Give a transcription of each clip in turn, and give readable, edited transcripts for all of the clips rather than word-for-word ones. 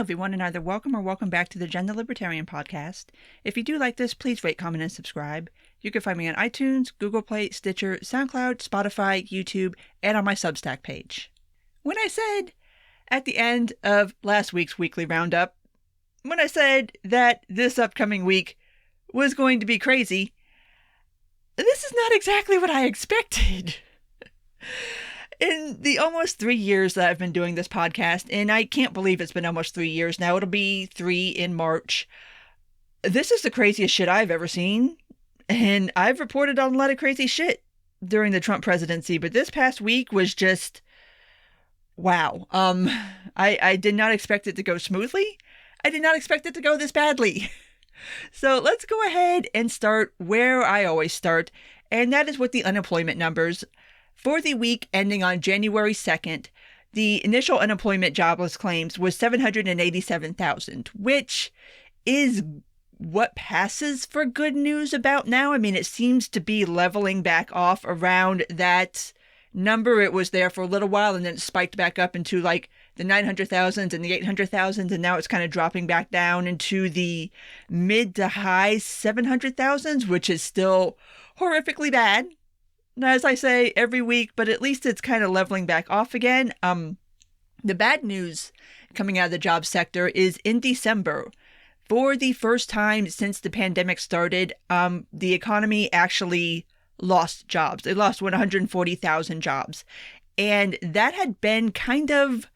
Hello, everyone, and either welcome or welcome back to the Gender Libertarian Podcast. If you do like this, please rate, comment, and subscribe. You can find me on iTunes, Google Play, Stitcher, SoundCloud, Spotify, YouTube, and on my Substack page. When I said at the end of last week's weekly roundup, when I said that this upcoming week was going to be crazy, this is not exactly what I expected. In the almost 3 years that I've been doing this podcast, and I can't believe it's been almost 3 years now, it'll be 3 in March, this is the craziest shit I've ever seen, and I've reported on a lot of crazy shit during the Trump presidency, but this past week was just, wow. I did not expect it to go smoothly. I did not expect it to go this badly. So let's go ahead and start where I always start, and that is with the unemployment numbers. For the week ending on January 2nd, the initial unemployment jobless claims was 787,000, which is what passes for good news about now. I mean, it seems to be leveling back off around that number. It was there for a little while, and then it spiked back up into like the 900,000s and the 800,000s, and now it's kind of dropping back down into the mid to high 700,000s, which is still horrifically bad. As I say every week, but at least it's kind of leveling back off again. The bad news coming out of the job sector is in December, for the first time since the pandemic started, the economy actually lost jobs. It lost 140,000 jobs. And that had been kind of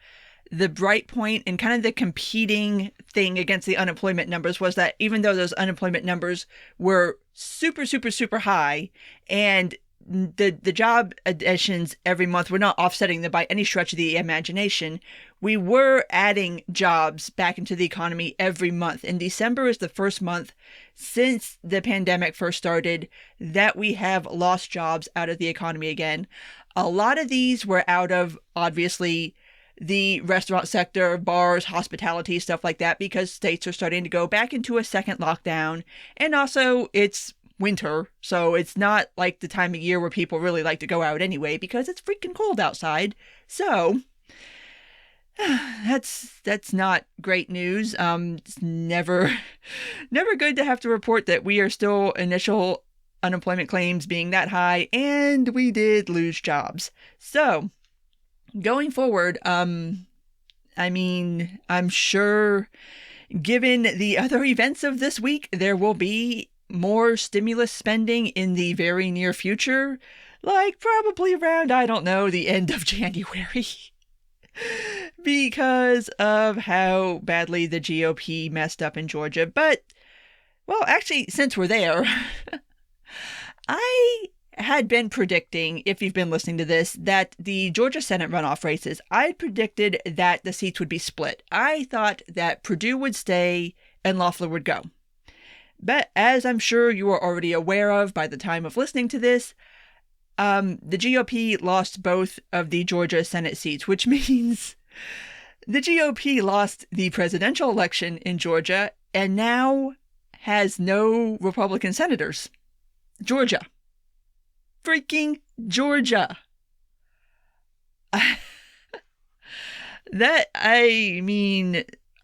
the bright point and kind of the competing thing against the unemployment numbers, was that even though those unemployment numbers were super, super, super high, and the job additions every month were not offsetting them by any stretch of the imagination, we were adding jobs back into the economy every month. And December is the first month since the pandemic first started that we have lost jobs out of the economy again. A lot of these were out of, obviously, the restaurant sector, bars, hospitality, stuff like that, because states are starting to go back into a second lockdown. And also, it's winter, so it's not like the time of year where people really like to go out anyway, because it's freaking cold outside. So that's not great news. It's never good to have to report that we are still initial unemployment claims being that high, and we did lose jobs. So going forward, I mean, I'm sure given the other events of this week, there will be more stimulus spending in the very near future, like probably around, I don't know, the end of January, because of how badly the GOP messed up in Georgia. But, well, actually, since we're there, I had been predicting, if you've been listening to this, that the Georgia Senate runoff races, I predicted that the seats would be split. I thought that Perdue would stay and Loeffler would go. But as I'm sure you are already aware of by the time of listening to this, the GOP lost both of the Georgia Senate seats, which means the GOP lost the presidential election in Georgia and now has no Republican senators. Georgia. Freaking Georgia.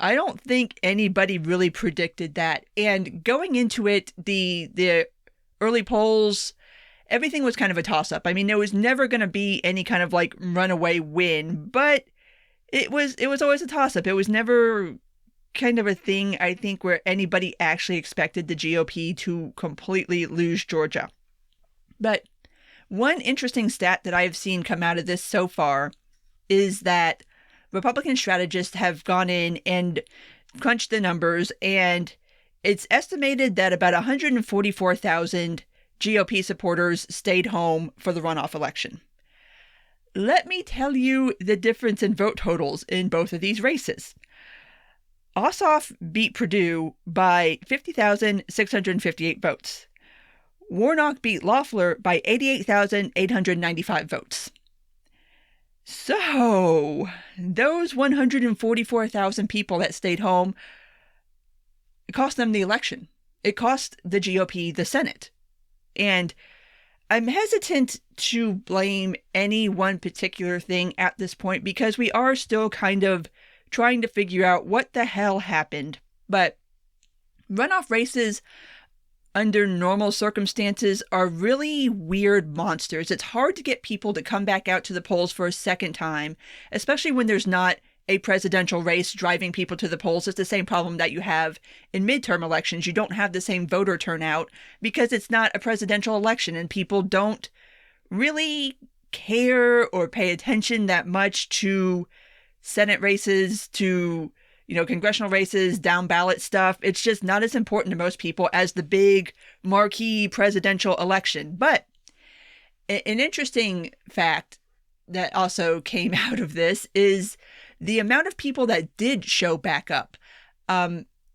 I don't think anybody really predicted that. And going into it, the early polls, everything was kind of a toss-up. I mean, there was never going to be any kind of like runaway win, but it was always a toss-up. It was never kind of a thing, I think, where anybody actually expected the GOP to completely lose Georgia. But one interesting stat that I've seen come out of this so far is that Republican strategists have gone in and crunched the numbers, and it's estimated that about 144,000 GOP supporters stayed home for the runoff election. Let me tell you the difference in vote totals in both of these races. Ossoff beat Perdue by 50,658 votes. Warnock beat Loeffler by 88,895 votes. So, those 144,000 people that stayed home, it cost them the election. It cost the GOP the Senate. And I'm hesitant to blame any one particular thing at this point, because we are still kind of trying to figure out what the hell happened. But runoff races under normal circumstances are really weird monsters. It's hard to get people to come back out to the polls for a second time, especially when there's not a presidential race driving people to the polls. It's the same problem that you have in midterm elections. You don't have the same voter turnout because it's not a presidential election and people don't really care or pay attention that much to Senate races, to congressional races, down ballot stuff. It's just not as important to most people as the big marquee presidential election. But an interesting fact that also came out of this is the amount of people that did show back up.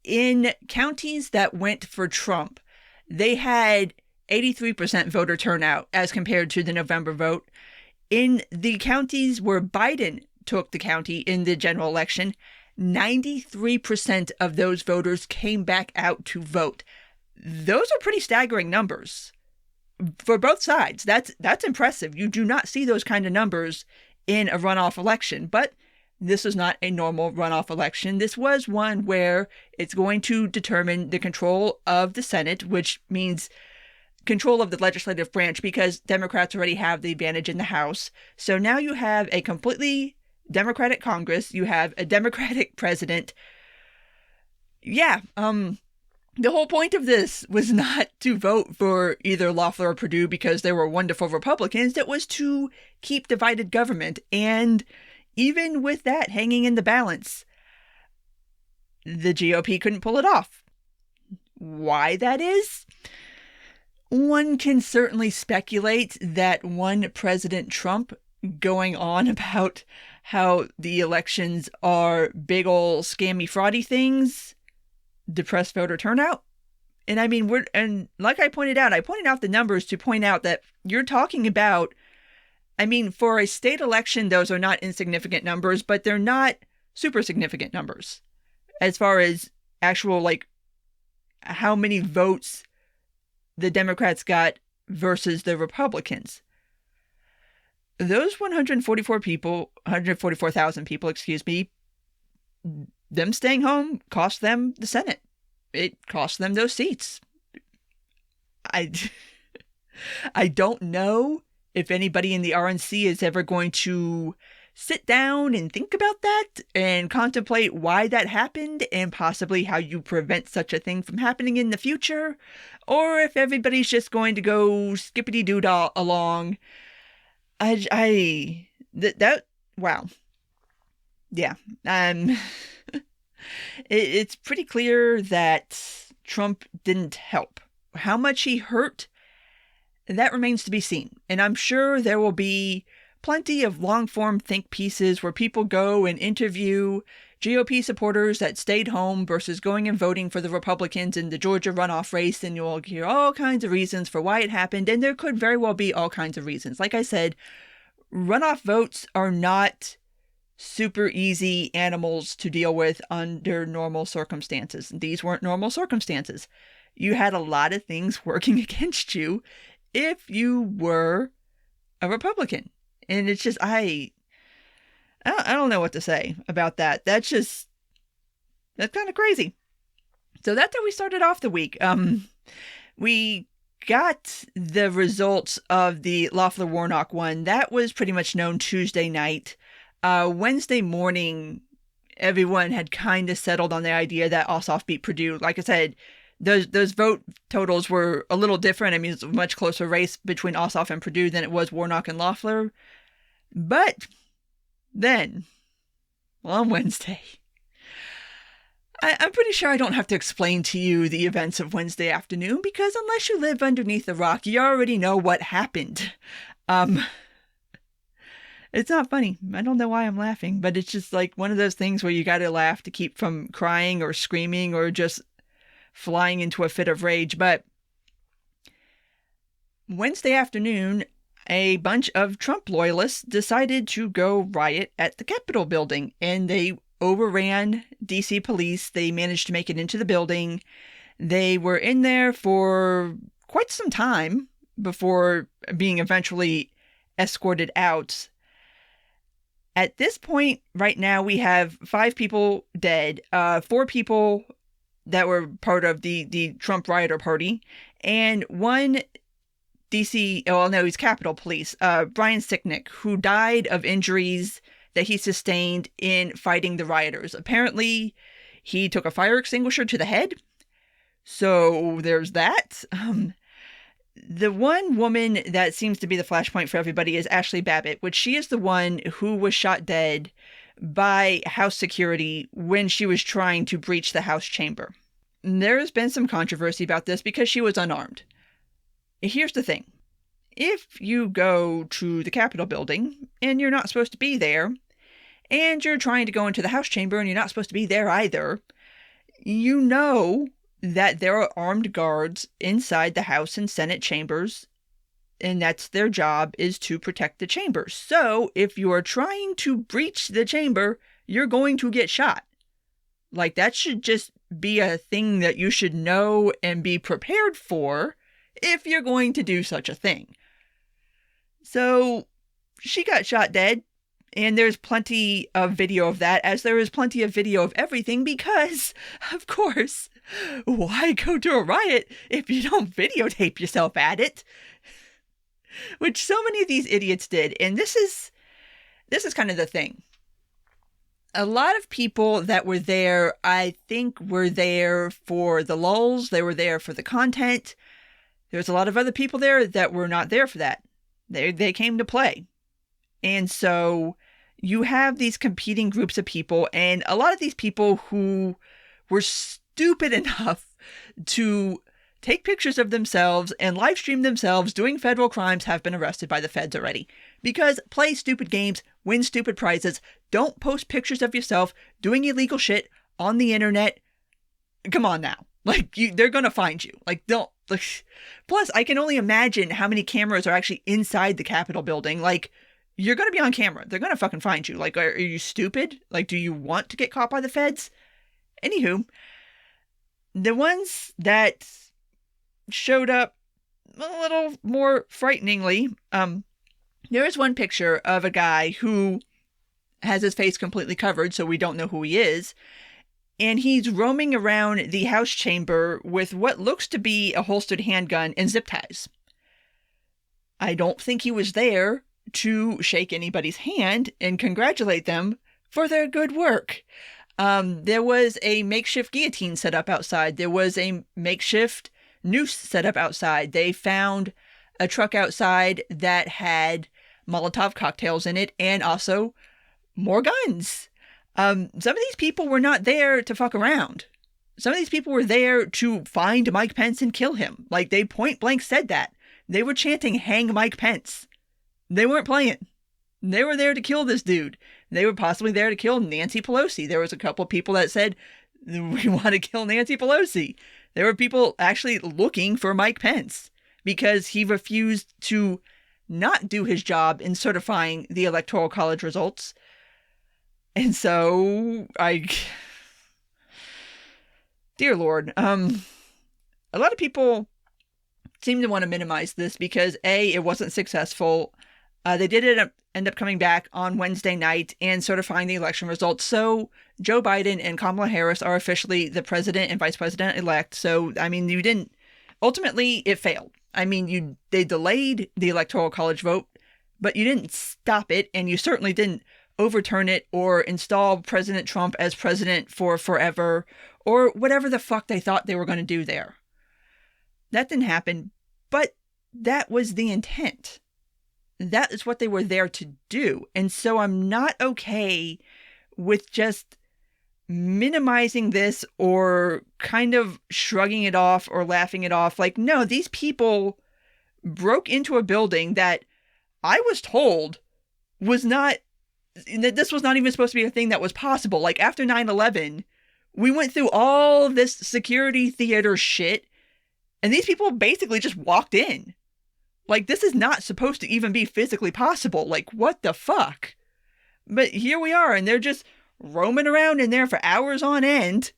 In counties that went for Trump, they had 83% voter turnout as compared to the November vote. In the counties where Biden took the county in the general election, 93% of those voters came back out to vote. Those are pretty staggering numbers for both sides. That's impressive. You do not see those kind of numbers in a runoff election, but this was not a normal runoff election. This was one where it's going to determine the control of the Senate, which means control of the legislative branch because Democrats already have the advantage in the House. So now you have a completely Democratic Congress. You have a Democratic president. Yeah, the whole point of this was not to vote for either Loeffler or Perdue because they were wonderful Republicans. It was to keep divided government. And even with that hanging in the balance, the GOP couldn't pull it off. Why that is? One can certainly speculate that one President Trump going on about how the elections are big ol' scammy fraudy things depressed voter turnout. And I mean, like I pointed out the numbers to point out that you're talking about, for a state election, those are not insignificant numbers, but they're not super significant numbers as far as actual, how many votes the Democrats got versus the Republicans. Those 144,000 people, them staying home cost them the Senate. It cost them those seats. I don't know if anybody in the RNC is ever going to sit down and think about that and contemplate why that happened and possibly how you prevent such a thing from happening in the future, or if everybody's just going to go skippity-doo-dah along. Wow. Yeah. It's pretty clear that Trump didn't help. How much he hurt, that remains to be seen. And I'm sure there will be plenty of long-form think pieces where people go and interview GOP supporters that stayed home versus going and voting for the Republicans in the Georgia runoff race, and you'll hear all kinds of reasons for why it happened, and there could very well be all kinds of reasons. Like I said, runoff votes are not super easy animals to deal with under normal circumstances. These weren't normal circumstances. You had a lot of things working against you if you were a Republican. And it's just, I don't know what to say about that. That's kind of crazy. So that's how we started off the week. We got the results of the Loeffler-Warnock one. That was pretty much known Tuesday night. Wednesday morning, everyone had kind of settled on the idea that Ossoff beat Perdue. Like I said, those vote totals were a little different. It's a much closer race between Ossoff and Perdue than it was Warnock and Loeffler. But then, on Wednesday, I'm pretty sure I don't have to explain to you the events of Wednesday afternoon, because unless you live underneath a rock, you already know what happened. It's not funny. I don't know why I'm laughing, but it's just like one of those things where you got to laugh to keep from crying or screaming or just flying into a fit of rage. But Wednesday afternoon, a bunch of Trump loyalists decided to go riot at the Capitol building, and they overran DC police. They managed to make it into the building. They were in there for quite some time before being eventually escorted out. At this point, right now, we have 5 people dead, 4 people that were part of the Trump rioter party, and 1 DC, well, no, he's Capitol Police, Brian Sicknick, who died of injuries that he sustained in fighting the rioters. Apparently, he took a fire extinguisher to the head, so there's that. The one woman that seems to be the flashpoint for everybody is Ashley Babbitt, which she is the one who was shot dead by House security when she was trying to breach the House chamber. There has been some controversy about this because she was unarmed. Here's the thing. If you go to the Capitol building and you're not supposed to be there, and you're trying to go into the House chamber and you're not supposed to be there either, you know that there are armed guards inside the House and Senate chambers, and that's their job, is to protect the chamber. So if you are trying to breach the chamber, you're going to get shot. Like, that should just be a thing that you should know and be prepared for if you're going to do such a thing. So she got shot dead, and there's plenty of video of that, as there is plenty of video of everything, because, of course, why go to a riot if you don't videotape yourself at it? Which so many of these idiots did. And this is kind of the thing. A lot of people that were there, I think, were there for the lulz. They were there for the content. There's a lot of other people there that were not there for that. They came to play. And so you have these competing groups of people, and a lot of these people who were stupid enough to take pictures of themselves and live stream themselves doing federal crimes have been arrested by the feds already. Because play stupid games, win stupid prizes, don't post pictures of yourself doing illegal shit on the internet. Come on now. Like, they're gonna find you. Like, don't. Plus, I can only imagine how many cameras are actually inside the Capitol building. Like, you're gonna be on camera. They're gonna fucking find you. Like, are you stupid? Like, do you want to get caught by the feds? Anywho, the ones that showed up a little more frighteningly, there is one picture of a guy who has his face completely covered, so we don't know who he is, and he's roaming around the House chamber with what looks to be a holstered handgun and zip ties. I don't think he was there to shake anybody's hand and congratulate them for their good work. There was a makeshift guillotine set up outside. There was a makeshift noose set up outside. They found a truck outside that had Molotov cocktails in it and also more guns. Some of these people were not there to fuck around. Some of these people were there to find Mike Pence and kill him. Like, they point blank said that. They were chanting, "Hang Mike Pence." They weren't playing. They were there to kill this dude. They were possibly there to kill Nancy Pelosi. There was a couple of people that said, "We want to kill Nancy Pelosi." There were people actually looking for Mike Pence because he refused to not do his job in certifying the Electoral College results. And so, dear Lord, a lot of people seem to want to minimize this because A, it wasn't successful. They did end up coming back on Wednesday night and certifying the election results. So Joe Biden and Kamala Harris are officially the president and vice president-elect. So, I mean, ultimately, it failed. I mean, they delayed the Electoral College vote, but you didn't stop it, and you certainly didn't overturn it or install President Trump as president for forever or whatever the fuck they thought they were going to do there. That didn't happen, but that was the intent. That is what they were there to do. And so I'm not okay with just minimizing this or kind of shrugging it off or laughing it off. Like, no, these people broke into a building that I was told was not, that this was not even supposed to be a thing that was possible. Like, after 9/11, we went through all this security theater shit, and these people basically just walked in. Like, this is not supposed to even be physically possible. Like, what the fuck? But here we are, and they're just roaming around in there for hours on end.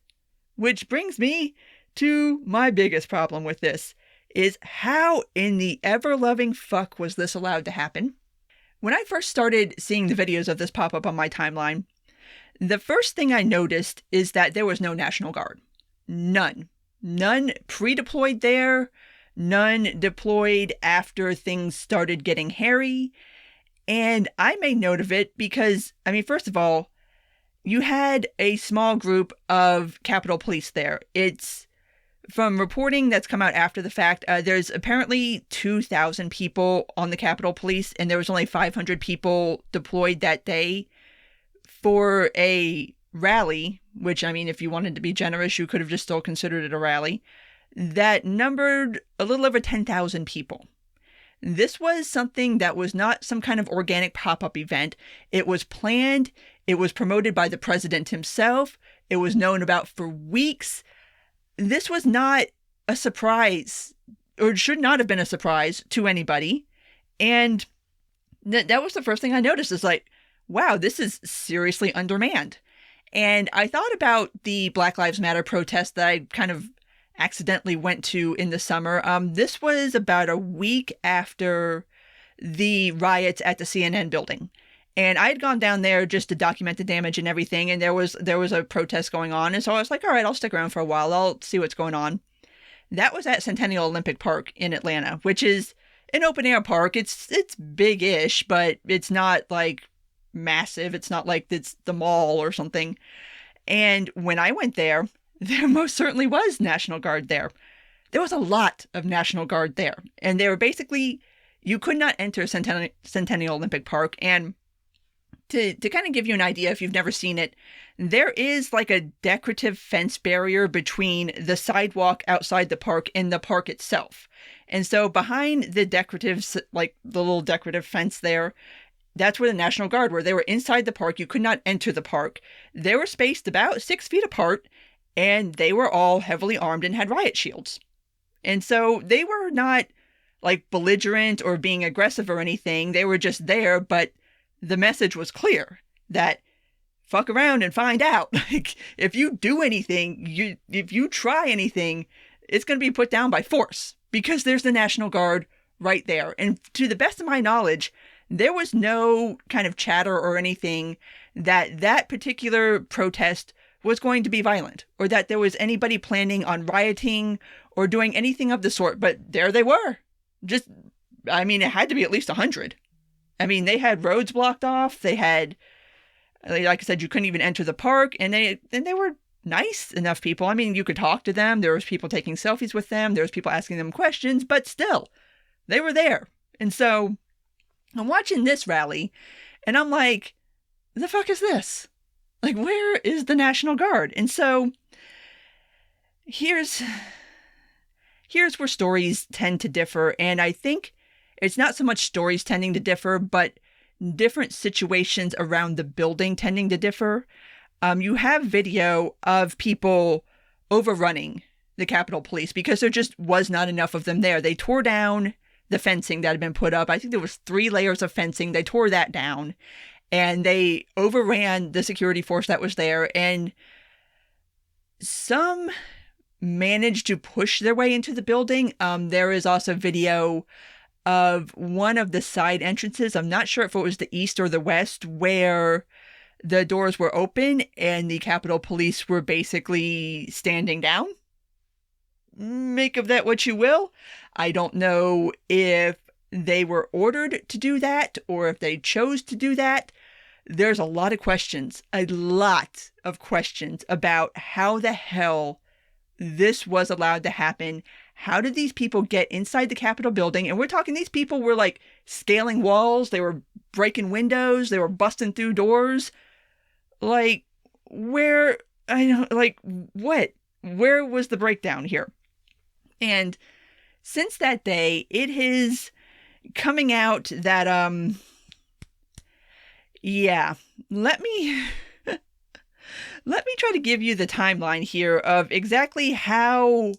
Which brings me to my biggest problem with this, is how in the ever-loving fuck was this allowed to happen? When I first started seeing the videos of this pop up on my timeline, the first thing I noticed is that there was no National Guard. None. None pre-deployed there. None deployed after things started getting hairy. And I made note of it because, first of all, you had a small group of Capitol Police there. It's from reporting that's come out after the fact. There's apparently 2,000 people on the Capitol Police, and there was only 500 people deployed that day for a rally, which, if you wanted to be generous, you could have just still considered it a rally, that numbered a little over 10,000 people. This was something that was not some kind of organic pop-up event. It was planned. It was promoted by the president himself. It was known about for weeks. This was not a surprise, or should not have been a surprise to anybody. And that was the first thing I noticed, is like, wow, this is seriously undermanned. And I thought about the Black Lives Matter protest that I kind of accidentally went to in the summer. This was about a week after the riots at the CNN building. And I had gone down there just to document the damage and everything. And there was a protest going on. And so I was like, all right, I'll stick around for a while. I'll see what's going on. That was at Centennial Olympic Park in Atlanta, which is an open air park. It's big-ish, but it's not like massive. It's not like it's the mall or something. And when I went there most certainly was National Guard there. There was a lot of National Guard there. And they were basically, you could not enter Centennial Olympic Park. And to kind of give you an idea, if you've never seen it, there is like a decorative fence barrier between the sidewalk outside the park and the park itself. And so behind the decorative, like the little decorative fence there, that's where the National Guard were. They were inside the park. You could not enter the park. They were spaced about 6 feet apart, and they were all heavily armed and had riot shields. And so they were not like belligerent or being aggressive or anything. They were just there, but the message was clear that fuck around and find out. Like, if you do anything, if you try anything, it's going to be put down by force, because there's the National Guard right there. And to the best of my knowledge, there was no kind of chatter or anything that particular protest was going to be violent, or that there was anybody planning on rioting or doing anything of the sort. But there they were. Just, it had to be at least 100. They had roads blocked off. They had, like I said, you couldn't even enter the park, and they were nice enough people. You could talk to them. There was people taking selfies with them. There was people asking them questions, but still, they were there. And so I'm watching this rally, and I'm like, the fuck is this? Like, where is the National Guard? And so here's where stories tend to differ. And I think it's not so much stories tending to differ, but different situations around the building tending to differ. You have video of people overrunning the Capitol Police because there just was not enough of them there. They tore down the fencing that had been put up. I think there was 3 layers of fencing. They tore that down. And they overran the security force that was there. And some managed to push their way into the building. There is also video of one of the side entrances. I'm not sure if it was the east or the west, where the doors were open and the Capitol Police were basically standing down. Make of that what you will. I don't know if they were ordered to do that or if they chose to do that. There's a lot of questions about how the hell this was allowed to happen. How did these people get inside the Capitol building? And we're talking, these people were like scaling walls. They were breaking windows. They were busting through doors. Like, what? Where was the breakdown here? And since that day, it is coming out that, let me try to give you the timeline here of exactly how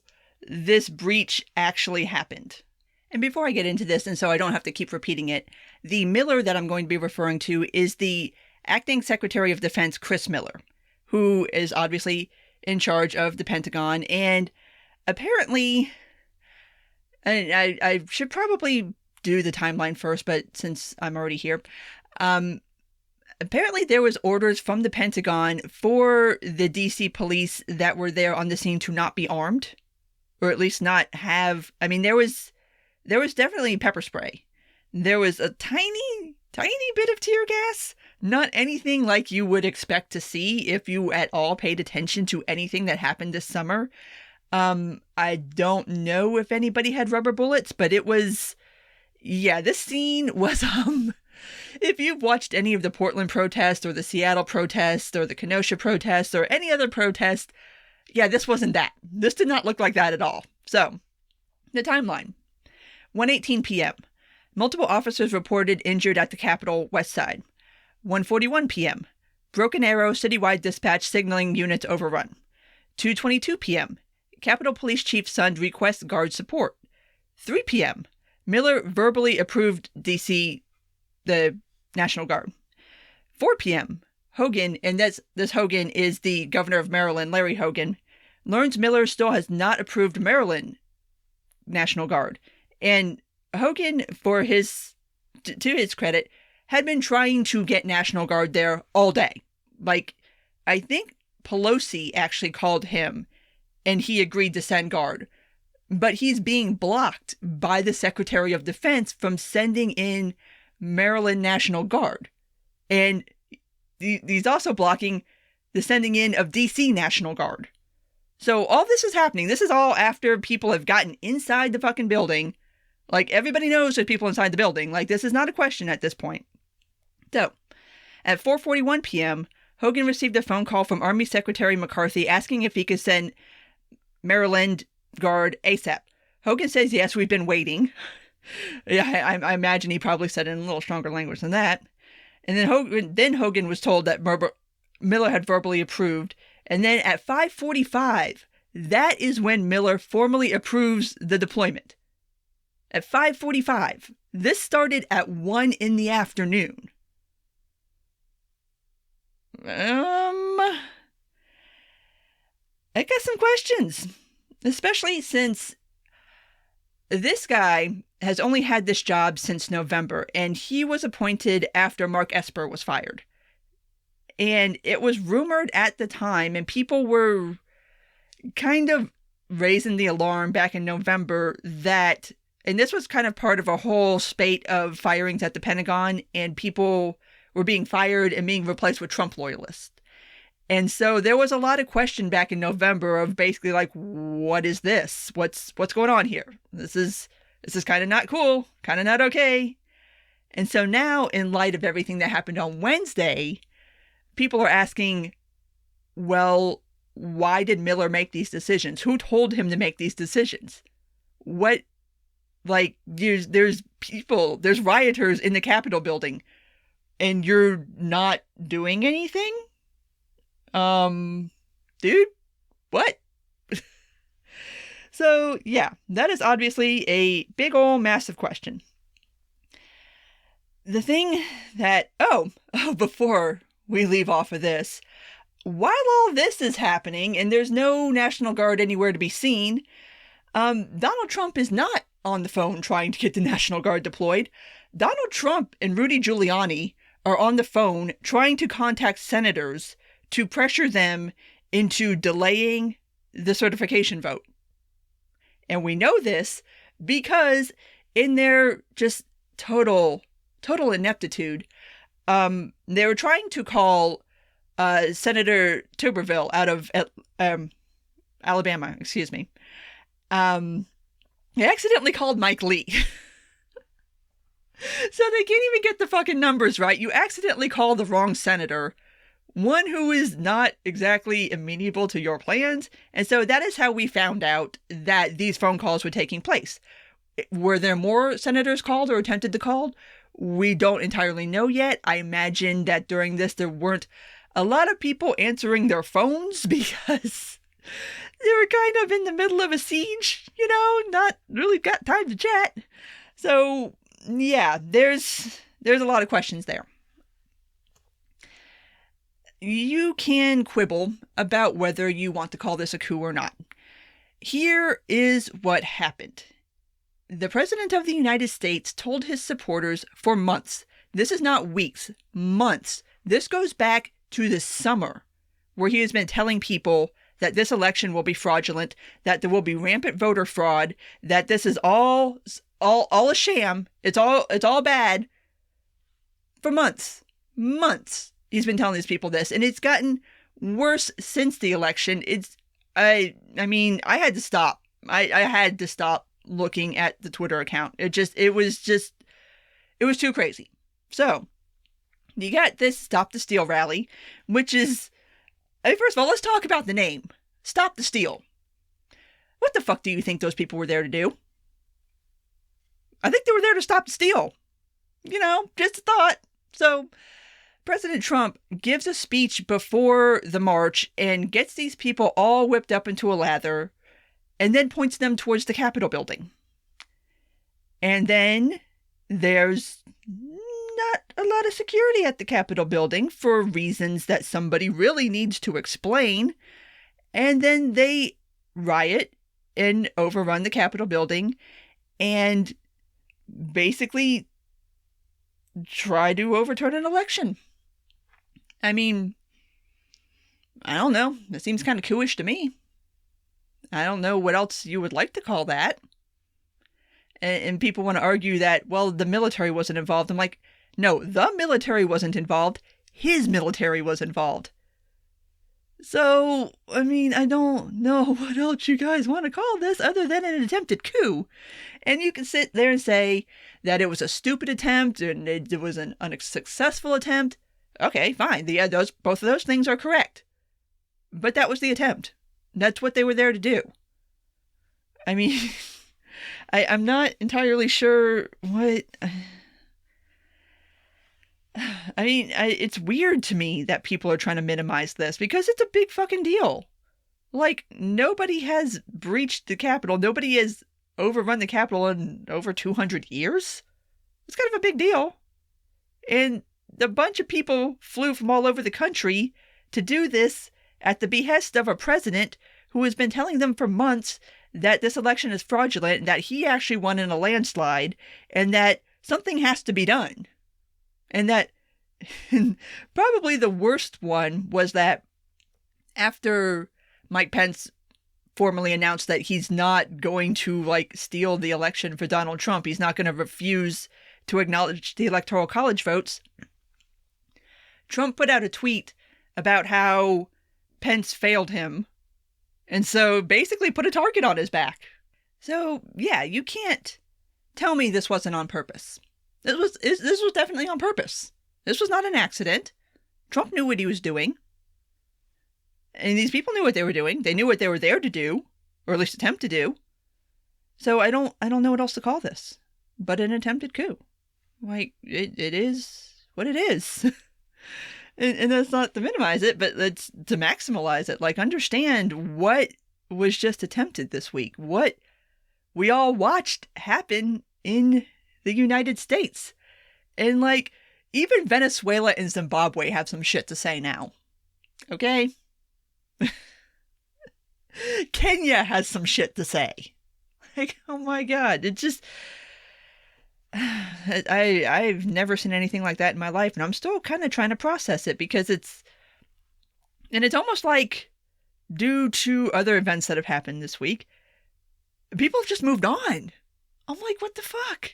this breach actually happened. And before I get into this, and so I don't have to keep repeating it, the Miller that I'm going to be referring to is the Acting Secretary of Defense, Chris Miller, who is obviously in charge of the Pentagon. And apparently, and I should probably do the timeline first, but since I'm already here, apparently there was orders from the Pentagon for the DC police that were there on the scene to not be armed, or at least not have. I mean, there was definitely pepper spray. There was a tiny bit of tear gas. Not anything like you would expect to see if you at all paid attention to anything that happened this summer. I don't know if anybody had rubber bullets, but it was, yeah, this scene was, if you've watched any of the Portland protests or the Seattle protests or the Kenosha protests or any other protest, yeah, this wasn't that. This did not look like that at all. So, the timeline. 1:18 p.m. Multiple officers reported injured at the Capitol West Side. 1:41 p.m. Broken Arrow citywide dispatch signaling units overrun. 2:22 p.m. Capitol Police Chief Sund requests guard support. 3 p.m. Miller verbally approved DC, the National Guard. 4 p.m. Hogan, and this Hogan is the governor of Maryland, Larry Hogan, learns Miller still has not approved Maryland National Guard. And Hogan, for his, to his credit, had been trying to get National Guard there all day. Like, I think Pelosi actually called him and he agreed to send guard. But he's being blocked by the Secretary of Defense from sending in Maryland National Guard. And he's also blocking the sending in of DC National Guard. So all this is happening. This is all after people have gotten inside the fucking building. Like, everybody knows there's people inside the building. Like, this is not a question at this point. So, at 4:41 p.m., Hogan received a phone call from Army Secretary McCarthy asking if he could send Maryland Guard ASAP. Hogan says, yes, we've been waiting. Yeah, I imagine he probably said it in a little stronger language than that. And then Hogan was told that Miller had verbally approved. And then at 5:45, that is when Miller formally approves the deployment. At 5:45. This started at 1 in the afternoon. I got some questions. Especially since this guy has only had this job since November, and he was appointed after Mark Esper was fired. And it was rumored at the time, and people were kind of raising the alarm back in November that, and this was kind of part of a whole spate of firings at the Pentagon, and people were being fired and being replaced with Trump loyalists. And so there was a lot of question back in November of basically like, what is this? What's going on here? This is kind of not cool, kind of not okay. And so now, in light of everything that happened on Wednesday, people are asking, well, why did Miller make these decisions? Who told him to make these decisions? What, like, there's people, there's rioters in the Capitol building, and you're not doing anything? Dude, what? So, yeah, that is obviously a big ol' massive question. The thing that, before we leave off of this, while all this is happening and there's no National Guard anywhere to be seen, Donald Trump is not on the phone trying to get the National Guard deployed. Donald Trump and Rudy Giuliani are on the phone trying to contact senators to pressure them into delaying the certification vote. And we know this because in their just total ineptitude, they were trying to call Senator Tuberville out of Alabama, excuse me. They accidentally called Mike Lee. So they can't even get the fucking numbers right. You accidentally call the wrong senator, one who is not exactly amenable to your plans. And so that is how we found out that these phone calls were taking place. Were there more senators called or attempted to call? We don't entirely know yet. I imagine that during this, there weren't a lot of people answering their phones because they were kind of in the middle of a siege, not really got time to chat. So, yeah, there's a lot of questions there. You can quibble about whether you want to call this a coup or not. Here is what happened. The President of the United States told his supporters for months, this is not weeks, months. This goes back to the summer, where he has been telling people that this election will be fraudulent, that there will be rampant voter fraud, that this is all a sham. It's all bad. For months. He's been telling these people this, and it's gotten worse since the election. I mean, I had to stop. I had to stop looking at the Twitter account. It was too crazy. So, you got this Stop the Steal rally, which is, first of all, let's talk about the name. Stop the Steal. What the fuck do you think those people were there to do? I think they were there to stop the steal. Just a thought. So, President Trump gives a speech before the march and gets these people all whipped up into a lather and then points them towards the Capitol building. And then there's not a lot of security at the Capitol building for reasons that somebody really needs to explain. And then they riot and overrun the Capitol building and basically try to overturn an election. I mean, I don't know. It seems kind of coup-ish to me. I don't know what else you would like to call that. And people want to argue that, well, the military wasn't involved. I'm like, no, the military wasn't involved. His military was involved. So, I mean, I don't know what else you guys want to call this other than an attempted coup. And you can sit there and say that it was a stupid attempt and it was an unsuccessful attempt. Okay, fine. Both of those things are correct. But that was the attempt. That's what they were there to do. I mean, I'm not entirely sure what... I mean, it's weird to me that people are trying to minimize this because it's a big fucking deal. Like, nobody has breached the Capitol. Nobody has overrun the Capitol in over 200 years. It's kind of a big deal. And a bunch of people flew from all over the country to do this at the behest of a president who has been telling them for months that this election is fraudulent, and that he actually won in a landslide, and that something has to be done. And that probably the worst one was that after Mike Pence formally announced that he's not going to steal the election for Donald Trump, he's not going to refuse to acknowledge the Electoral College votes, Trump put out a tweet about how Pence failed him. And so basically put a target on his back. So yeah, you can't tell me this wasn't on purpose. This was definitely on purpose. This was not an accident. Trump knew what he was doing. And these people knew what they were doing. They knew what they were there to do, or at least attempt to do. So I don't know what else to call this but an attempted coup. It is what it is. And that's not to minimize it, but it's to maximize it. Understand what was just attempted this week. What we all watched happen in the United States. And even Venezuela and Zimbabwe have some shit to say now. Okay? Kenya has some shit to say. Oh my God. It just... I've never seen anything like that in my life, and I'm still kind of trying to process it because it's almost like, due to other events that have happened this week, people have just moved on. I'm like, what the fuck?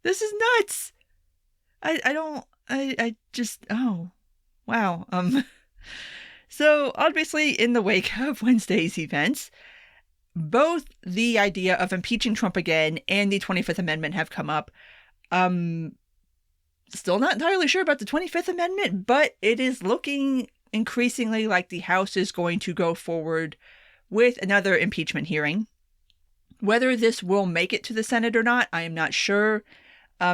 This is nuts. I just, oh, wow. So obviously in the wake of Wednesday's events, both the idea of impeaching Trump again and the 25th Amendment have come up. Still not entirely sure about the 25th Amendment, but it is looking increasingly like the House is going to go forward with another impeachment hearing. Whether this will make it to the Senate or not, I am not sure.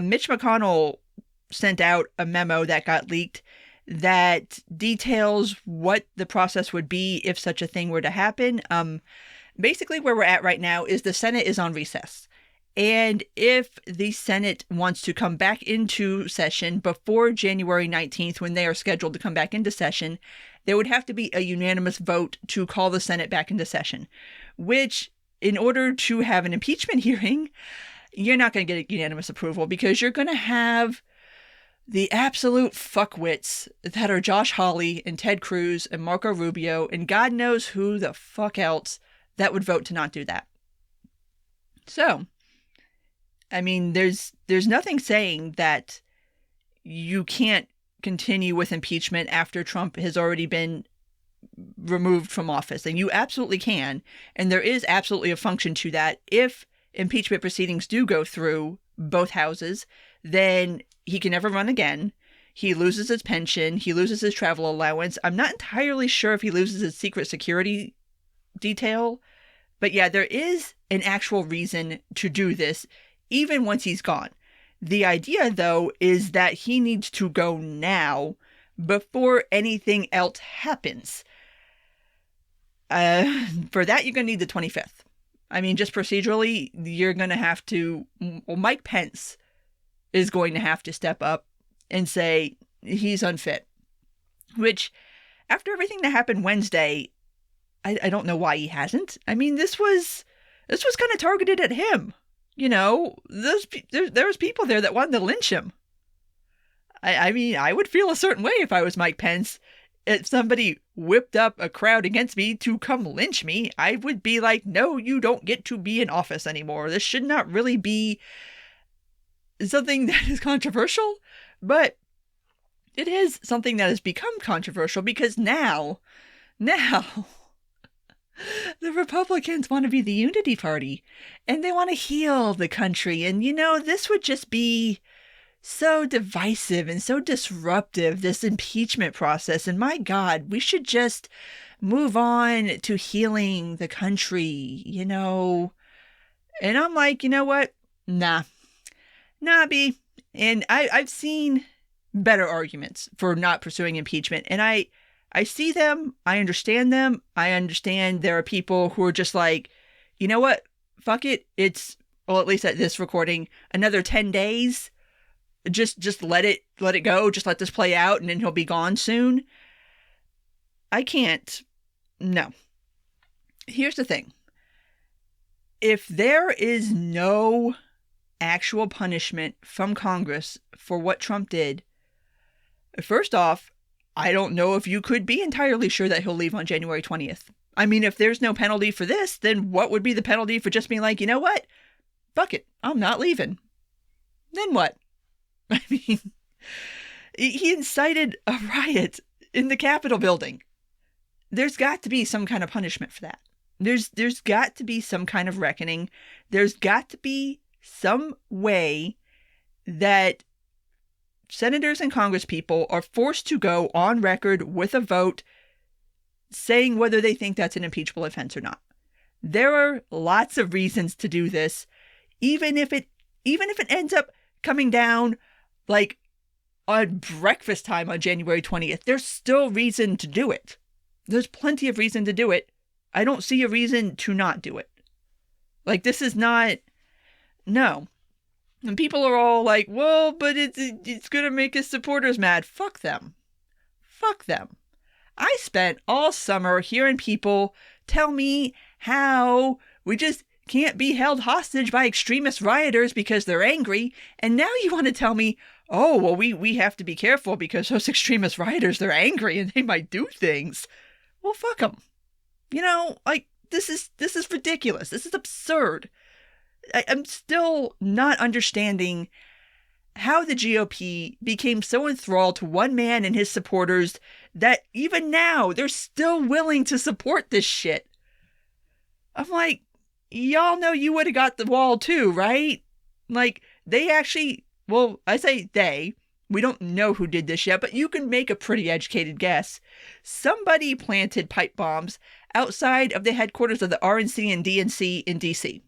Mitch McConnell sent out a memo that got leaked that details what the process would be if such a thing were to happen. Basically, where we're at right now is the Senate is on recess. And if the Senate wants to come back into session before January 19th, when they are scheduled to come back into session, there would have to be a unanimous vote to call the Senate back into session, which, in order to have an impeachment hearing, you're not going to get unanimous approval because you're going to have the absolute fuckwits that are Josh Hawley and Ted Cruz and Marco Rubio and God knows who the fuck else that would vote to not do that. So, I mean, there's nothing saying that you can't continue with impeachment after Trump has already been removed from office. And you absolutely can. And there is absolutely a function to that. If impeachment proceedings do go through both houses, then he can never run again. He loses his pension. He loses his travel allowance. I'm not entirely sure if he loses his secret security detail. But yeah, there is an actual reason to do this, even once he's gone. The idea, though, is that he needs to go now before anything else happens. For that, you're going to need the 25th. I mean, just procedurally, you're going to have to... Well, Mike Pence is going to have to step up and say he's unfit. Which, after everything that happened Wednesday, I don't know why he hasn't. I mean, this was kind of targeted at him. You know, there was people there that wanted to lynch him. I mean, I would feel a certain way if I was Mike Pence. If somebody whipped up a crowd against me to come lynch me, I would be like, no, you don't get to be in office anymore. This should not really be something that is controversial, but it is something that has become controversial because now, the Republicans want to be the unity party and they want to heal the country. And, you know, this would just be so divisive and so disruptive, this impeachment process. And my God, we should just move on to healing the country, you know. And I'm like, you know what? Nah, B. And I've seen better arguments for not pursuing impeachment. And I see them. I understand them. I understand there are people who are just like, you know what? Fuck it. It's, well, at least at this recording, another 10 days. Just let it go. Just let this play out and then he'll be gone soon. I can't. No. Here's the thing. If there is no actual punishment from Congress for what Trump did, first off, I don't know if you could be entirely sure that he'll leave on January 20th. I mean, if there's no penalty for this, then what would be the penalty for just being like, you know what? Fuck it. I'm not leaving. Then what? I mean, he incited a riot in the Capitol building. There's got to be some kind of punishment for that. There's got to be some kind of reckoning. There's got to be some way that senators and congresspeople are forced to go on record with a vote saying whether they think that's an impeachable offense or not. There are lots of reasons to do this, even if it ends up coming down like on breakfast time on January 20th. There's still reason to do it. There's plenty of reason to do it. I don't see a reason to not do it. Like, this is not... No. And people are all like, well, but it's going to make his supporters mad. Fuck them. Fuck them. I spent all summer hearing people tell me how we just can't be held hostage by extremist rioters because they're angry. And now you want to tell me, oh, well, we have to be careful because those extremist rioters, they're angry and they might do things. Well, fuck them. You know, like, this is ridiculous. This is absurd. I'm still not understanding how the GOP became so enthralled to one man and his supporters that even now they're still willing to support this shit. I'm like, y'all know you would have got the wall too, right? Like, they actually, well, I say they, we don't know who did this yet, but you can make a pretty educated guess. Somebody planted pipe bombs outside of the headquarters of the RNC and DNC in DC.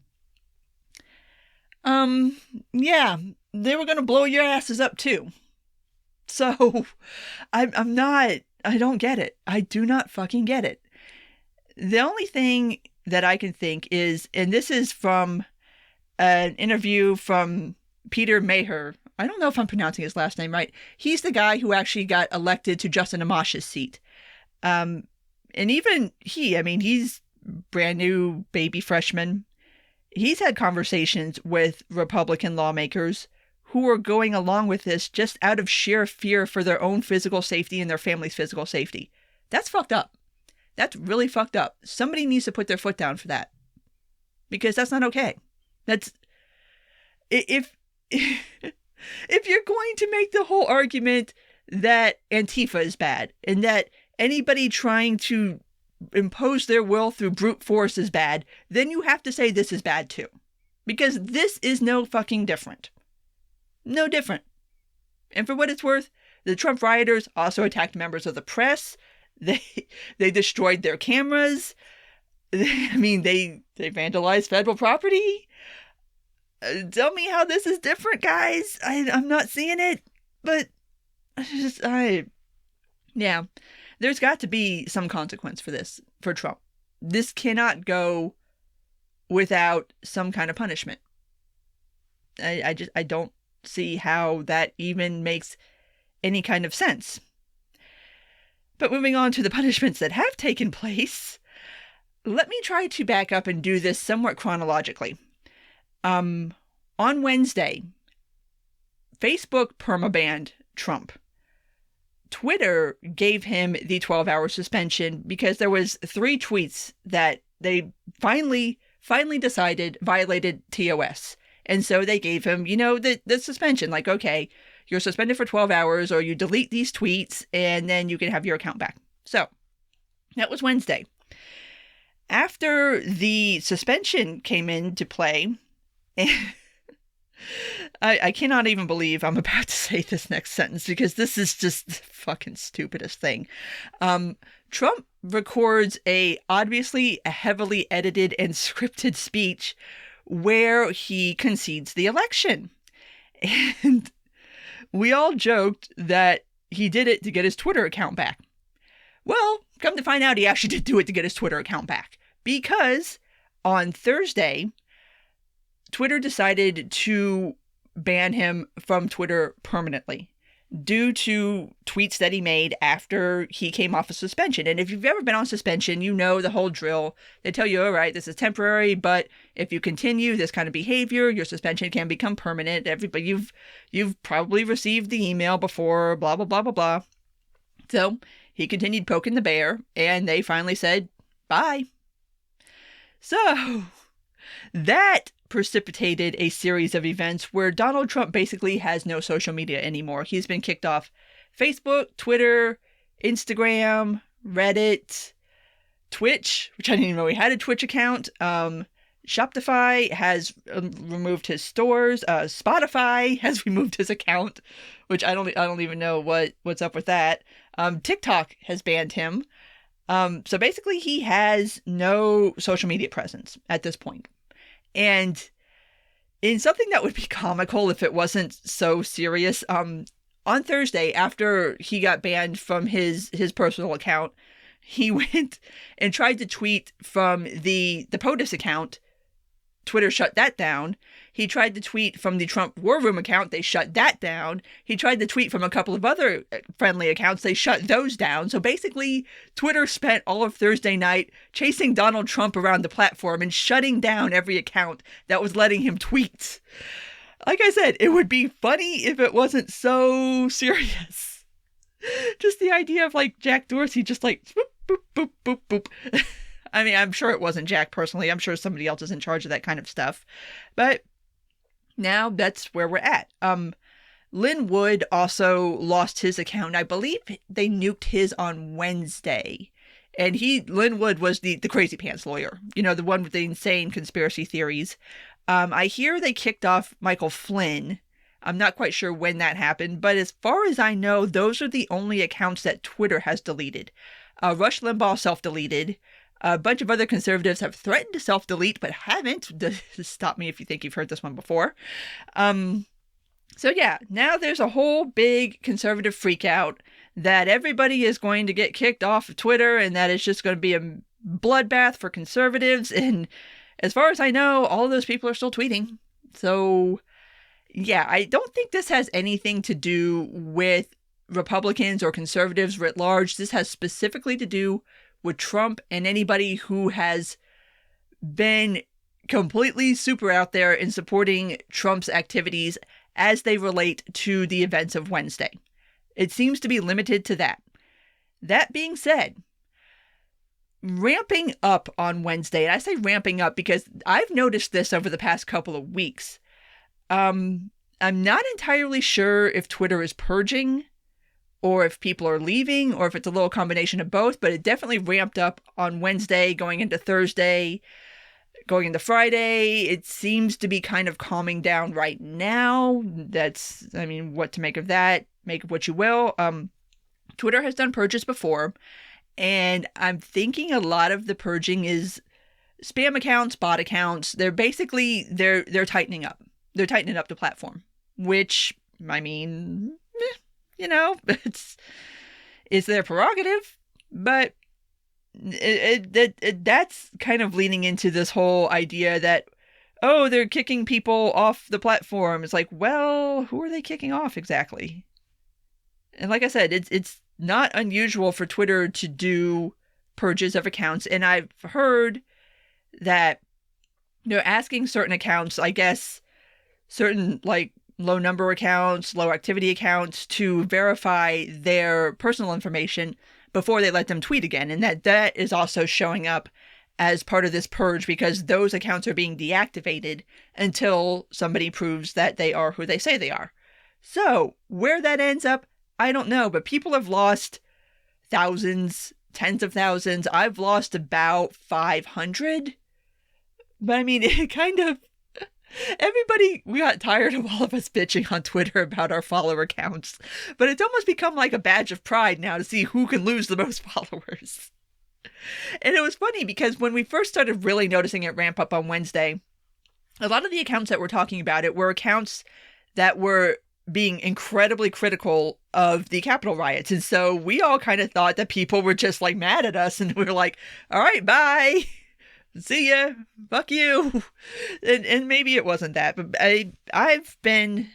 Yeah, they were going to blow your asses up too. So, I don't get it. I do not fucking get it. The only thing that I can think is, and this is from an interview from Peter Maher. I don't know if I'm pronouncing his last name right. He's the guy who actually got elected to Justin Amash's seat. And even he, I mean, he's brand new baby freshman. he's had conversations with Republican lawmakers who are going along with this just out of sheer fear for their own physical safety and their family's physical safety. That's fucked up. That's really fucked up. Somebody needs to put their foot down for that. Because that's not okay. That's... If you're going to make the whole argument that Antifa is bad and that anybody trying to impose their will through brute force is bad, then you have to say this is bad too. Because this is no fucking different. No different. And for what it's worth, the Trump rioters also attacked members of the press. They destroyed their cameras. They vandalized federal property. Tell me how this is different, guys. I'm not seeing it. But yeah, there's got to be some consequence for this, for Trump. This cannot go without some kind of punishment. I don't see how that even makes any kind of sense. But moving on to the punishments that have taken place, let me try to back up and do this somewhat chronologically. On Wednesday, Facebook permabanned Trump. Twitter gave him the 12-hour suspension because there was 3 tweets that they finally decided violated TOS. And so they gave him, the suspension. Like, okay, you're suspended for 12 hours or you delete these tweets and then you can have your account back. So that was Wednesday. After the suspension came into play, I cannot even believe I'm about to say this next sentence because this is just the fucking stupidest thing. Trump records obviously a heavily edited and scripted speech where he concedes the election. And we all joked that he did it to get his Twitter account back. Well, come to find out, he actually did do it to get his Twitter account back. Because on Thursday, Twitter decided to ban him from Twitter permanently due to tweets that he made after he came off a suspension. And if you've ever been on suspension, you know the whole drill. They tell you, all right, this is temporary, but if you continue this kind of behavior, your suspension can become permanent. Everybody, you've probably received the email before, blah, blah, blah, blah, blah. So he continued poking the bear, and they finally said, bye. So that precipitated a series of events where Donald Trump basically has no social media anymore. He's been kicked off Facebook, Twitter, Instagram, Reddit, Twitch, which I didn't even know he had a Twitch account. Shopify has removed his stores. Spotify has removed his account, which I don't even know what's up with that. TikTok has banned him. So basically he has no social media presence at this point. And in something that would be comical if it wasn't so serious, on Thursday, after he got banned from his personal account, he went and tried to tweet from the POTUS account. Twitter shut that down. He tried to tweet from the Trump War Room account. They shut that down. He tried to tweet from a couple of other friendly accounts. They shut those down. So basically, Twitter spent all of Thursday night chasing Donald Trump around the platform and shutting down every account that was letting him tweet. Like I said, it would be funny if it wasn't so serious. Just the idea of like Jack Dorsey just like boop, boop, boop, boop, boop. I mean, I'm sure it wasn't Jack personally. I'm sure somebody else is in charge of that kind of stuff. But now that's where we're at. Lin Wood also lost his account. I believe they nuked his on Wednesday. And Lin Wood was the crazy pants lawyer. The one with the insane conspiracy theories. I hear they kicked off Michael Flynn. I'm not quite sure when that happened. But as far as I know, those are the only accounts that Twitter has deleted. Rush Limbaugh self-deleted. A bunch of other conservatives have threatened to self-delete, but haven't. Stop me if you think you've heard this one before. So yeah, now there's a whole big conservative freakout that everybody is going to get kicked off of Twitter and that it's just going to be a bloodbath for conservatives. And as far as I know, all of those people are still tweeting. So yeah, I don't think this has anything to do with Republicans or conservatives writ large. This has specifically to do with Trump and anybody who has been completely super out there in supporting Trump's activities as they relate to the events of Wednesday. It seems to be limited to that. That being said, ramping up on Wednesday, and I say ramping up because I've noticed this over the past couple of weeks. I'm not entirely sure if Twitter is purging or if people are leaving or if it's a little combination of both, but it definitely ramped up on Wednesday, going into Thursday, going into Friday. It seems to be kind of calming down right now. What to make of that? Make of what you will. Twitter has done purges before, and I'm thinking a lot of the purging is spam accounts, bot accounts. They're tightening up. They're tightening up the platform, which, it's their prerogative, but that's kind of leaning into this whole idea that, oh, they're kicking people off the platform. It's like, well, who are they kicking off exactly? And like I said, it's not unusual for Twitter to do purges of accounts, and I've heard that they're asking certain accounts, I guess, certain like low number accounts, low activity accounts, to verify their personal information before they let them tweet again. And that is also showing up as part of this purge because those accounts are being deactivated until somebody proves that they are who they say they are. So where that ends up, I don't know, but people have lost thousands, tens of thousands. I've lost about 500. But it kind of, we got tired of all of us bitching on Twitter about our follower counts, but it's almost become like a badge of pride now to see who can lose the most followers. And it was funny because when we first started really noticing it ramp up on Wednesday, a lot of the accounts that were talking about it were accounts that were being incredibly critical of the Capitol riots. And so we all kind of thought that people were just like mad at us, and we were like, all right, bye. See ya. Fuck you. And maybe it wasn't that, but I've been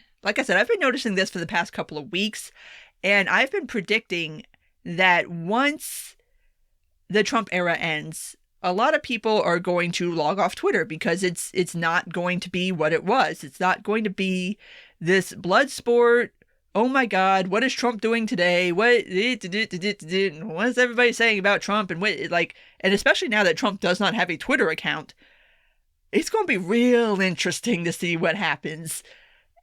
noticing this for the past couple of weeks, and I've been predicting that once the Trump era ends, a lot of people are going to log off Twitter because it's not going to be what it was. It's not going to be this blood sport. Oh my God, what is Trump doing today? What is everybody saying about Trump? And and especially now that Trump does not have a Twitter account, it's going to be real interesting to see what happens.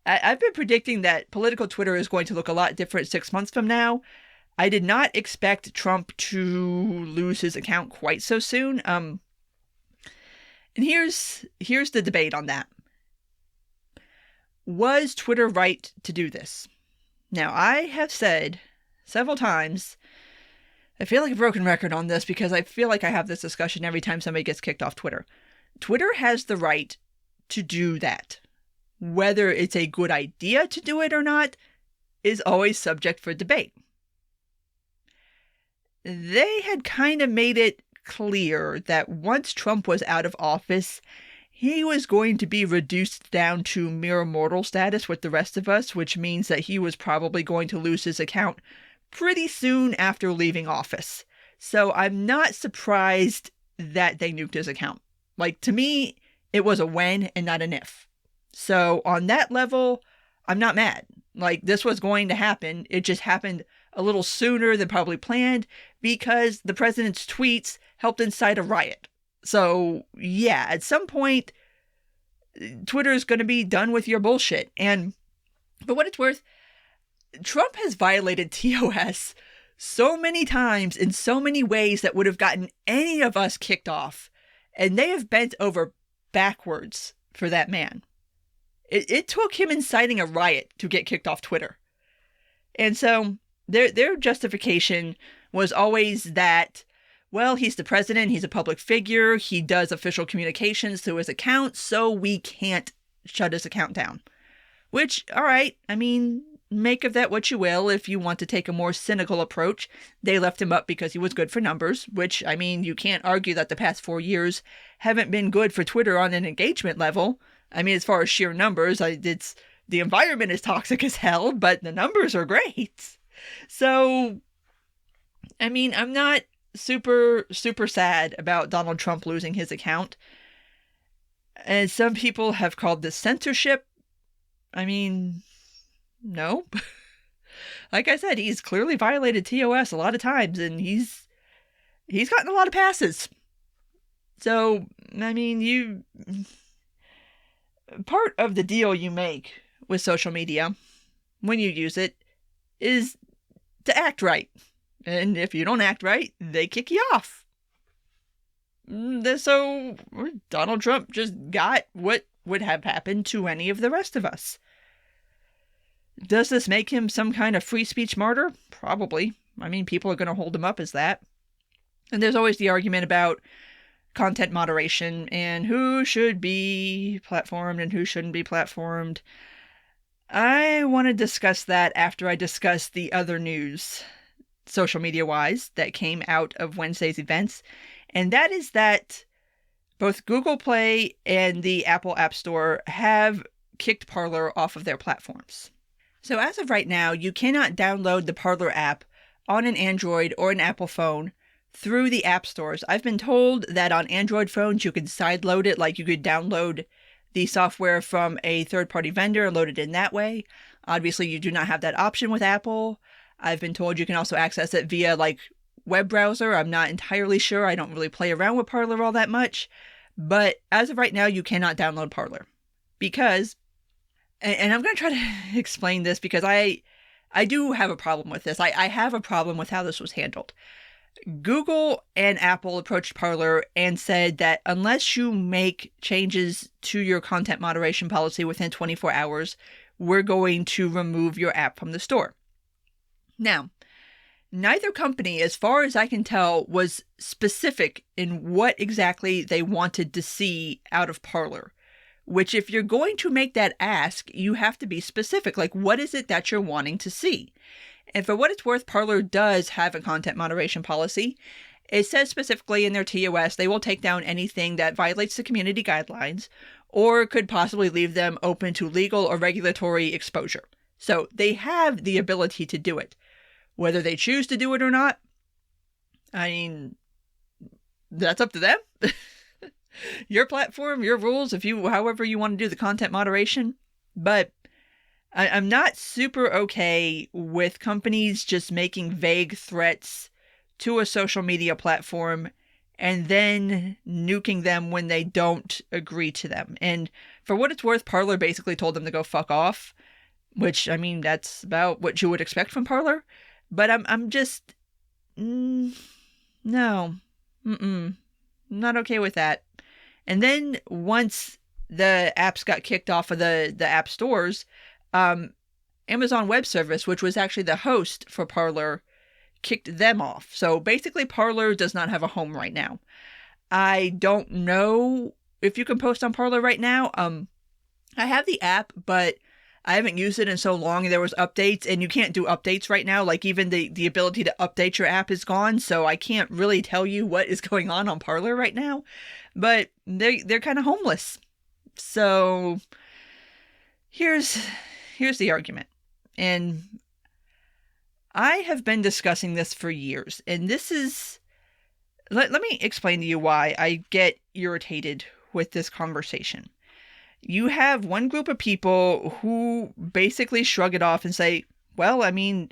I've been predicting that political Twitter is going to look a lot different 6 months from now. I did not expect Trump to lose his account quite so soon. And here's the debate on that. Was Twitter right to do this? Now, I have said several times, I feel like a broken record on this because I feel like I have this discussion every time somebody gets kicked off Twitter. Twitter has the right to do that. Whether it's a good idea to do it or not is always subject for debate. They had kind of made it clear that once Trump was out of office, he was going to be reduced down to mere mortal status with the rest of us, which means that he was probably going to lose his account pretty soon after leaving office. So I'm not surprised that they nuked his account. To me, it was a when and not an if. So on that level, I'm not mad. This was going to happen. It just happened a little sooner than probably planned because the president's tweets helped incite a riot. So, yeah, at some point, Twitter is going to be done with your bullshit. And for what it's worth, Trump has violated TOS so many times in so many ways that would have gotten any of us kicked off. And they have bent over backwards for that man. It took him inciting a riot to get kicked off Twitter. And so their justification was always that, well, he's the president, he's a public figure, he does official communications through his account, so we can't shut his account down. Which, all right, make of that what you will. If you want to take a more cynical approach, they left him up because he was good for numbers, which, you can't argue that the past 4 years haven't been good for Twitter on an engagement level. As far as sheer numbers, the environment is toxic as hell, but the numbers are great. So, I'm not super, super sad about Donald Trump losing his account. And some people have called this censorship. I mean, no. Like I said, he's clearly violated TOS a lot of times, and he's gotten a lot of passes. So, I mean, part of the deal you make with social media when you use it is to act right. And if you don't act right, they kick you off. So Donald Trump just got what would have happened to any of the rest of us. Does this make him some kind of free speech martyr? Probably. I mean, people are going to hold him up as that. And there's always the argument about content moderation and who should be platformed and who shouldn't be platformed. I want to discuss that after I discuss the other news, social media-wise, that came out of Wednesday's events. And that is that both Google Play and the Apple App Store have kicked Parler off of their platforms. So as of right now, you cannot download the Parler app on an Android or an Apple phone through the app stores. I've been told that on Android phones, you can sideload it, like you could download the software from a third-party vendor and load it in that way. Obviously, you do not have that option with Apple. I've been told you can also access it via, like, web browser. I'm not entirely sure. I don't really play around with Parler all that much. But as of right now, you cannot download Parler. Because, and I'm going to try to explain this because I do have a problem with this. I have a problem with how this was handled. Google and Apple approached Parler and said that unless you make changes to your content moderation policy within 24 hours, we're going to remove your app from the store. Now, neither company, as far as I can tell, was specific in what exactly they wanted to see out of Parler. Which, if you're going to make that ask, you have to be specific. Like, what is it that you're wanting to see? And for what it's worth, Parler does have a content moderation policy. It says specifically in their TOS they will take down anything that violates the community guidelines or could possibly leave them open to legal or regulatory exposure. So they have the ability to do it. Whether they choose to do it or not, I mean, that's up to them. Your platform, your rules, however you want to do the content moderation. But I'm not super okay with companies just making vague threats to a social media platform and then nuking them when they don't agree to them. And for what it's worth, Parler basically told them to go fuck off, which, I mean, that's about what you would expect from Parler. But I'm just, no, not okay with that. And then once the apps got kicked off of the app stores, Amazon Web Service, which was actually the host for Parler, kicked them off. So basically Parler does not have a home right now. I don't know if you can post on Parler right now. I have the app, but I haven't used it in so long. There was updates, and you can't do updates right now. Like, even the ability to update your app is gone, so I can't really tell you what is going on Parler right now. But they're kind of homeless. So here's the argument. And I have been discussing this for years, and this is... Let me explain to you why I get irritated with this conversation. You have one group of people who basically shrug it off and say, well, I mean,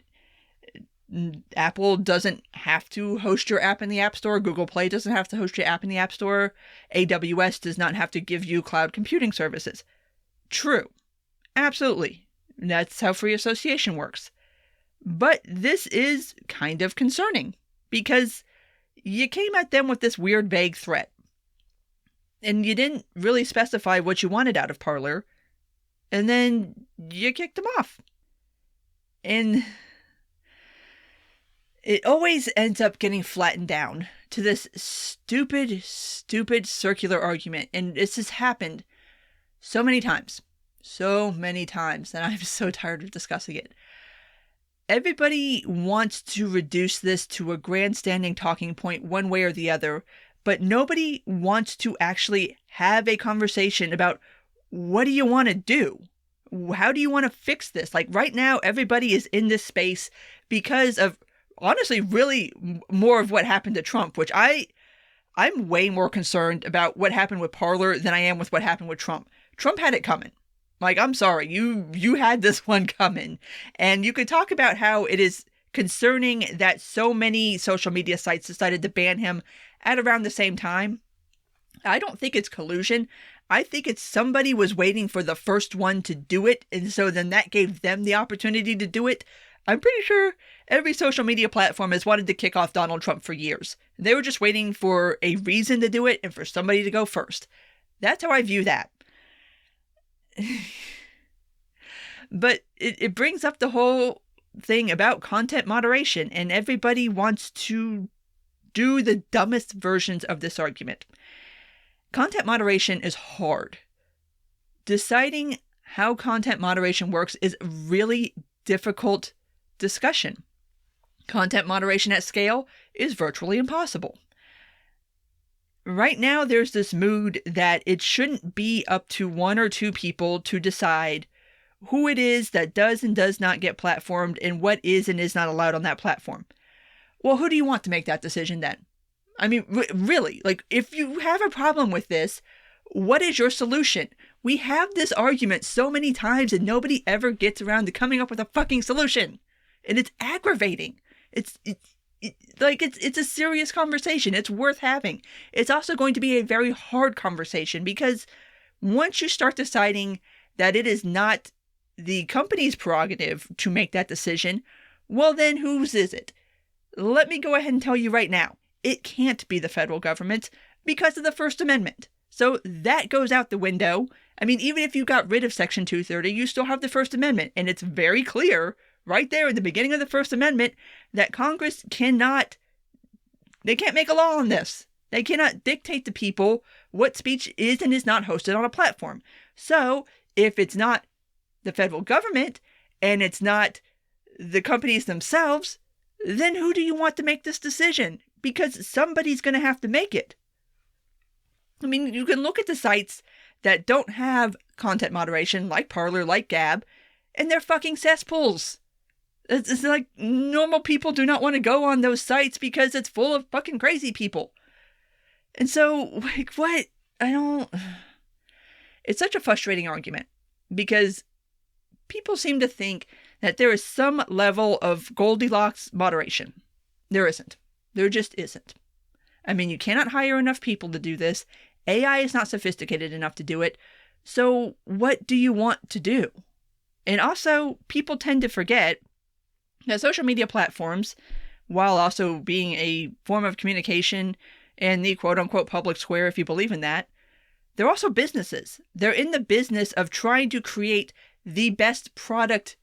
Apple doesn't have to host your app in the App Store. Google Play doesn't have to host your app in the App Store. AWS does not have to give you cloud computing services. True. Absolutely. That's how free association works. But this is kind of concerning because you came at them with this weird, vague threat. And you didn't really specify what you wanted out of Parler. And then you kicked them off. And it always ends up getting flattened down to this stupid circular argument. And this has happened so many times. So many times. And I'm so tired of discussing it. Everybody wants to reduce this to a grandstanding talking point one way or the other. But nobody wants to actually have a conversation about what do you want to do? How do you want to fix this? Like right now, everybody is in this space because of, honestly, really more of what happened to Trump, which I I'm way more concerned about what happened with Parler than I am with what happened with Trump. Trump had it coming. Like, I'm sorry, you had this one coming. And you could talk about how it is concerning that so many social media sites decided to ban him at around the same time. I don't think it's collusion. I think it's somebody was waiting for the first one to do it, and so then that gave them the opportunity to do it. I'm pretty sure every social media platform has wanted to kick off Donald Trump for years. They were just waiting for a reason to do it and for somebody to go first. That's how I view that. But it brings up the whole thing about content moderation, and everybody wants to do the dumbest versions of this argument. Content moderation is hard. Deciding how content moderation works is a really difficult discussion. Content moderation at scale is virtually impossible. Right now, there's this mood that it shouldn't be up to one or two people to decide who it is that does and does not get platformed and what is and is not allowed on that platform. Well, who do you want to make that decision then? I mean, really, like, if you have a problem with this, what is your solution? We have this argument so many times and nobody ever gets around to coming up with a fucking solution. And it's aggravating. It's a serious conversation. It's worth having. It's also going to be a very hard conversation because once you start deciding that it is not the company's prerogative to make that decision, well, then whose is it? Let me go ahead and tell you right now. It can't be the federal government because of the First Amendment. So that goes out the window. I mean, even if you got rid of Section 230, you still have the First Amendment. And it's very clear right there at the beginning of the First Amendment that Congress can't make a law on this. They cannot dictate to people what speech is and is not hosted on a platform. So if it's not the federal government and it's not the companies themselves, then who do you want to make this decision? Because somebody's going to have to make it. I mean, you can look at the sites that don't have content moderation, like Parler, like Gab, and they're fucking cesspools. It's like normal people do not want to go on those sites because it's full of fucking crazy people. And so, like, what? It's such a frustrating argument because people seem to think that there is some level of Goldilocks moderation. There isn't. There just isn't. I mean, you cannot hire enough people to do this. AI is not sophisticated enough to do it. So what do you want to do? And also, people tend to forget that social media platforms, while also being a form of communication and the quote-unquote public square, if you believe in that, they're also businesses. They're in the business of trying to create the best product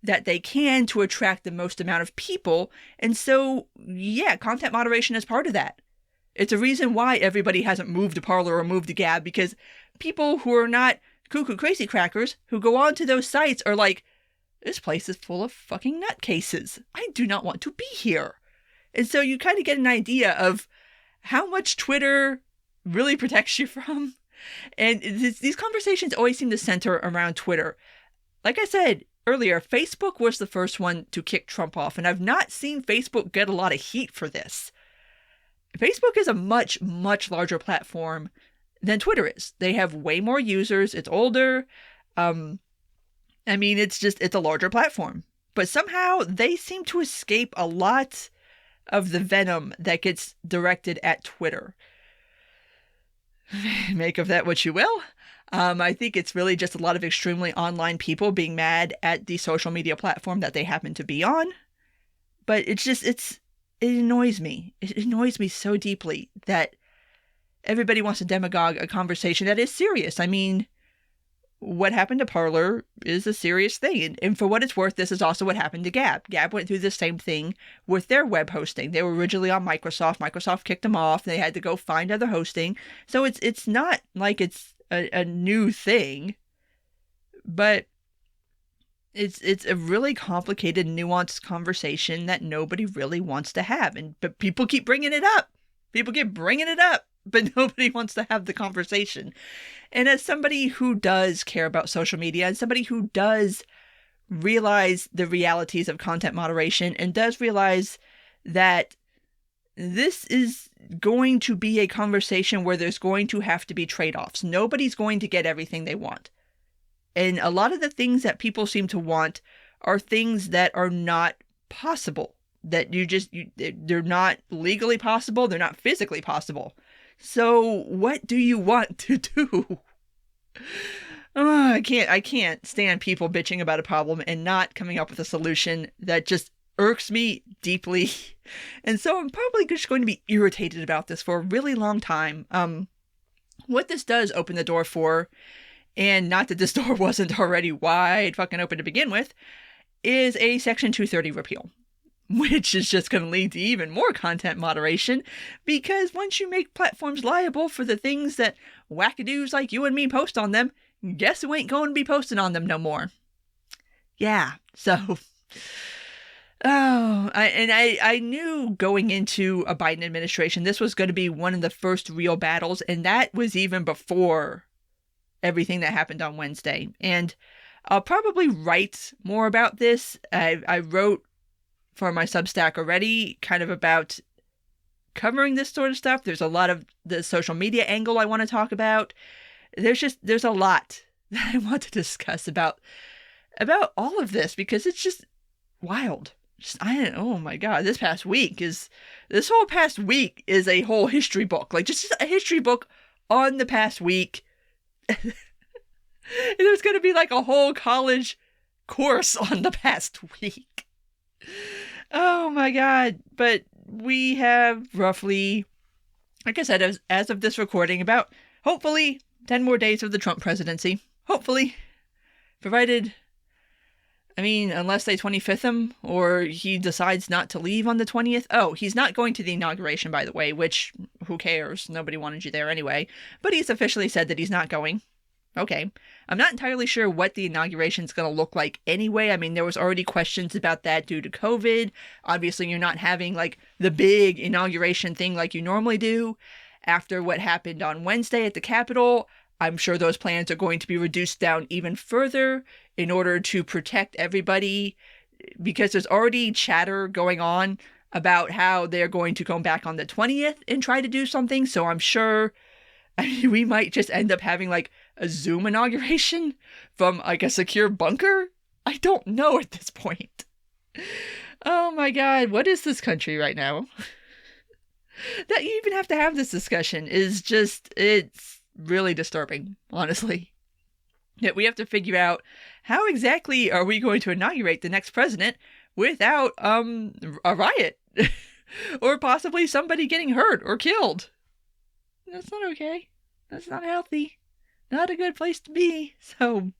that they can to attract the most amount of people. And so, yeah, content moderation is part of that. It's a reason why everybody hasn't moved to Parler or moved to Gab, because people who are not cuckoo crazy crackers who go onto those sites are like, this place is full of fucking nutcases. I do not want to be here. And so you kind of get an idea of how much Twitter really protects you from. And these conversations always seem to center around Twitter. Like I said earlier, Facebook was the first one to kick Trump off, and I've not seen Facebook get a lot of heat for this. Facebook is a much, much larger platform than Twitter is. They have way more users. It's older. I mean, it's a larger platform. But somehow they seem to escape a lot of the venom that gets directed at Twitter. Make of that what you will. I think it's really just a lot of extremely online people being mad at the social media platform that they happen to be on. But it annoys me. It annoys me so deeply that everybody wants to demagogue a conversation that is serious. I mean, what happened to Parler is a serious thing. And for what it's worth, this is also what happened to Gab. Gab went through the same thing with their web hosting. They were originally on Microsoft. Microsoft kicked them off. They had to go find other hosting. So it's not like it's a new thing, but it's a really complicated, nuanced conversation that nobody really wants to have. But people keep bringing it up. People keep bringing it up, but nobody wants to have the conversation. And as somebody who does care about social media and somebody who does realize the realities of content moderation and does realize that this is going to be a conversation where there's going to have to be trade-offs. Nobody's going to get everything they want. And a lot of the things that people seem to want are things that are not possible. That they're not legally possible. They're not physically possible. So what do you want to do? I can't stand people bitching about a problem and not coming up with a solution. That just irks me deeply. And so I'm probably just going to be irritated about this for a really long time. What this does open the door for, and not that this door wasn't already wide fucking open to begin with, is a Section 230 repeal. Which is just going to lead to even more content moderation, because once you make platforms liable for the things that wackadoos like you and me post on them, guess who ain't going to be posting on them no more? Yeah, so... I knew going into a Biden administration, this was going to be one of the first real battles, and that was even before everything that happened on Wednesday. And I'll probably write more about this. I wrote for my Substack already, kind of about covering this sort of stuff. There's a lot of the social media angle I want to talk about. There's a lot that I want to discuss about all of this, because it's just wild. Oh my God, this whole past week is a whole history book. Like, just a history book on the past week. There's going to be like a whole college course on the past week. Oh my God. But we have roughly, like I said, as of this recording, about hopefully 10 more days of the Trump presidency. Hopefully. Provided, unless they 25th him or he decides not to leave on the 20th. Oh, he's not going to the inauguration, by the way, which who cares? Nobody wanted you there anyway. But he's officially said that he's not going. Okay. I'm not entirely sure what the inauguration is going to look like anyway. There was already questions about that due to COVID. Obviously, you're not having like the big inauguration thing like you normally do. After what happened on Wednesday at the Capitol, I'm sure those plans are going to be reduced down even further in order to protect everybody, because there's already chatter going on about how they're going to come back on the 20th and try to do something. So I'm sure we might just end up having like a Zoom inauguration from like a secure bunker. I don't know at this point. Oh my God, what is this country right now? That you even have to have this discussion is just, it's really disturbing, honestly. That we have to figure out how exactly are we going to inaugurate the next president without a riot or possibly somebody getting hurt or killed. That's not okay. That's not healthy. Not a good place to be. So,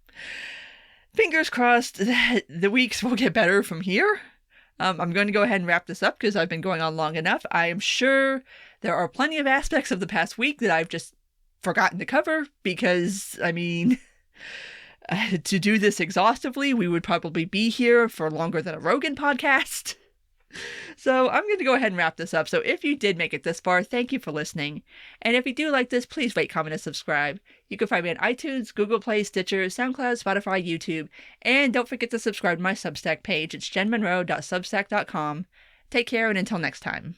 fingers crossed that the weeks will get better from here. I'm going to go ahead and wrap this up because I've been going on long enough. I am sure there are plenty of aspects of the past week that I've just forgotten to cover because, to do this exhaustively, we would probably be here for longer than a Rogan podcast. So I'm going to go ahead and wrap this up. So if you did make it this far, thank you for listening. And if you do like this, please rate, comment, and subscribe. You can find me on iTunes, Google Play, Stitcher, SoundCloud, Spotify, YouTube. And don't forget to subscribe to my Substack page. It's jenmonroe.substack.com. Take care, and until next time.